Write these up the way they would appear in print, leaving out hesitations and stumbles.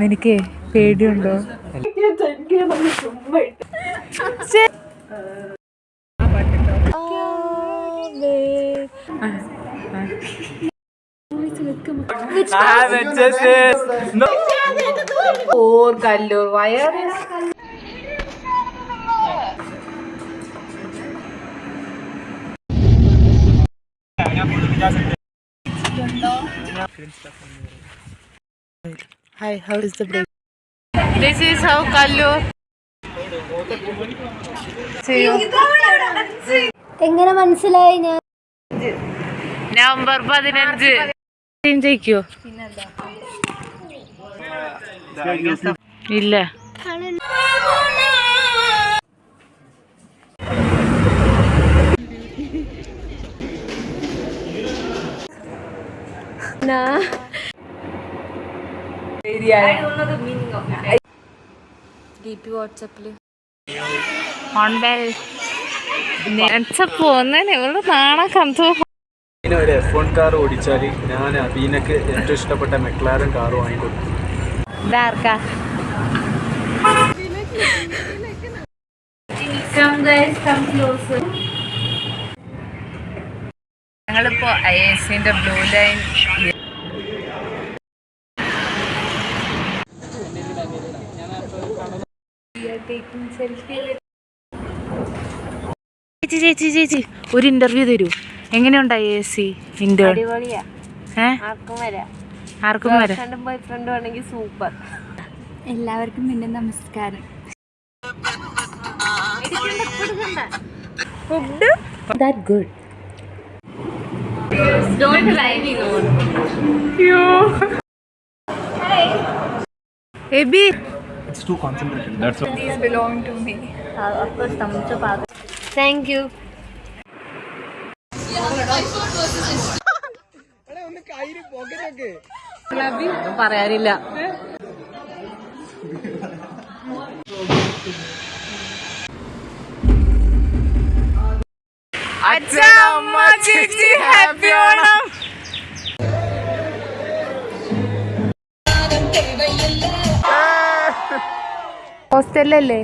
എനിക്ക് പേടിയുണ്ടോ? Or Kallur wire Hi, how is the break? This is how Kallur. എങ്ങനെ മനസ്സിലായി? ഞാൻ നവംബർ 15 ജയിക്കോ? ഇല്ല. വാട്സാപ്പില് പോന്നേനെ നാണ കന്തോ. ഒരു F1 കാർ ഓടിച്ചാൽ ഞാൻ അബീനക്ക് ഏറ്റവും ഇഷ്ടപ്പെട്ട മെക്ലാരൻ കാർ വാങ്ങിക്കൊടുക്കും. ഞങ്ങളിപ്പോ IASന്റെ ബ്ലൂ ലൈൻ ചേച്ചി ഒരു ഇന്റർവ്യൂ തരൂ. എങ്ങനെയുണ്ട് IAS ഇന്റേൺ? ആർക്കും വരാം. ബോയ്ഫ്രണ്ട് ആണെങ്കിൽ സൂപ്പർ. എല്ലാവർക്കും പിന്നെ നമസ്കാരം. Food that good. Don't lie me on. Ebi. It's too concentrated. That's all. These belong to me. Of course, thumbs up. Thank you. പറയാനില്ല. ഹാപ്പി ഓണം. ഹോസ്റ്റലല്ലേ?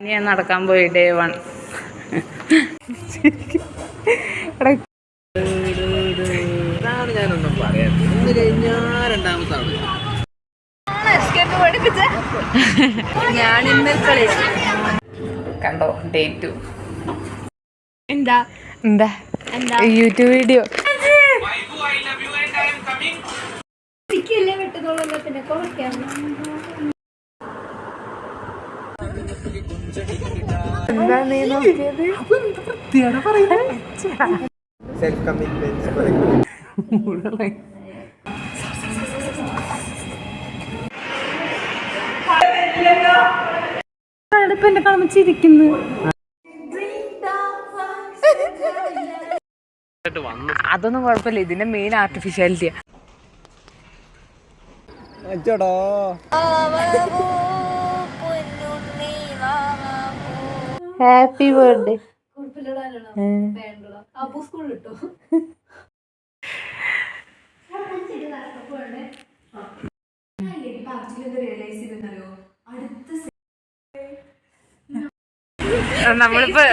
ഞാൻ നടക്കാൻ പോയി Day 1. ഞാനൊന്നും പറയാം. ഇന്ന് കഴിഞ്ഞാൽ രണ്ടാമത്താണ് ഞാൻ ഇന്ന് കളിച്ചു. കണ്ടോ Day 2. എന്താ യൂട്യൂബ് വീഡിയോ. പിന്നെ കുറയ്ക്കാം. എന്താ നീ നോക്കിയത്? Self commitment. എന്നെ കാണുമ്പോ ചിരിക്കുന്നു. അതൊന്നും കുഴപ്പമില്ല. ഇതിന്റെ മെയിൻ ആർട്ടിഫിഷ്യാലിറ്റിയാ. Happy birthday. നമ്മളിപ്പോ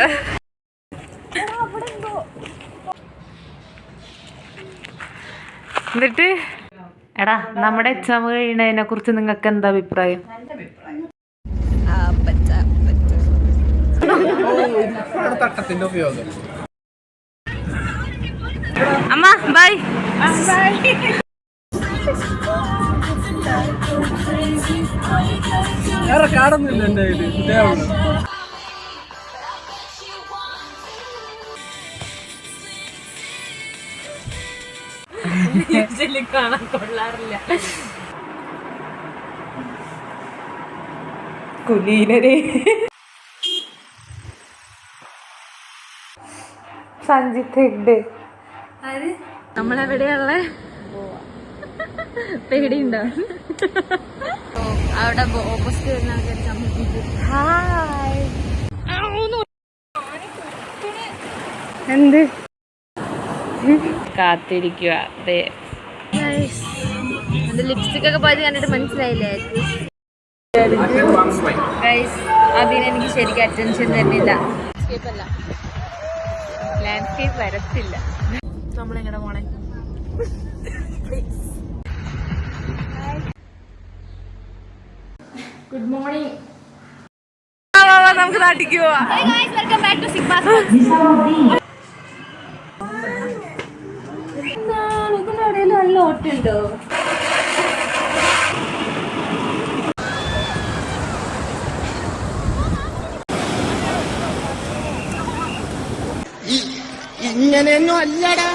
എന്നിട്ട് എടാ നമ്മുടെ എക്സാം കഴിയുന്നതിനെ കുറിച്ച് നിങ്ങൾക്ക് എന്താ അഭിപ്രായം? തട്ടത്തിന്റെ ഉപയോഗം. അമ്മ ബൈ. വേറെ കാടൊന്നുമില്ല എൻ്റെ കയ്യിൽ. ഇതേ ഉള്ളൂ. കാണാൻ കൊള്ളാറില്ല. കുലീനരെ സഞ്ജിത്ത് ഹെഗ്ഡെ. നമ്മളെവിടെയുള്ള പേടിയുണ്ടോ? അവിടെ ഓപ്പോസിറ്റ് വരുന്ന ആൾക്കാർ. ഹായ്. എന്ത് കാത്തിരിക്കുക അതെ. ലിപ്സ്റ്റിക് ഒക്കെ പോയത് കണ്ടിട്ട് മനസ്സിലായില്ലേ? അതിന് എനിക്ക് ശരിക്കും അറ്റൻഷൻ തരുന്നില്ല. ലാൻഡ്സ്കേപ്പ് വരത്തില്ല. നമ്മളെങ്ങനെ പോണേ? Good morning. നമുക്ക് നാട്ടിക്ക് പോവാം. Welcome back to sigma. ഇതിനിടയിൽ നല്ല ഓട്ടുണ്ടോ? ഇങ്ങനെയൊന്നും അല്ലടാ.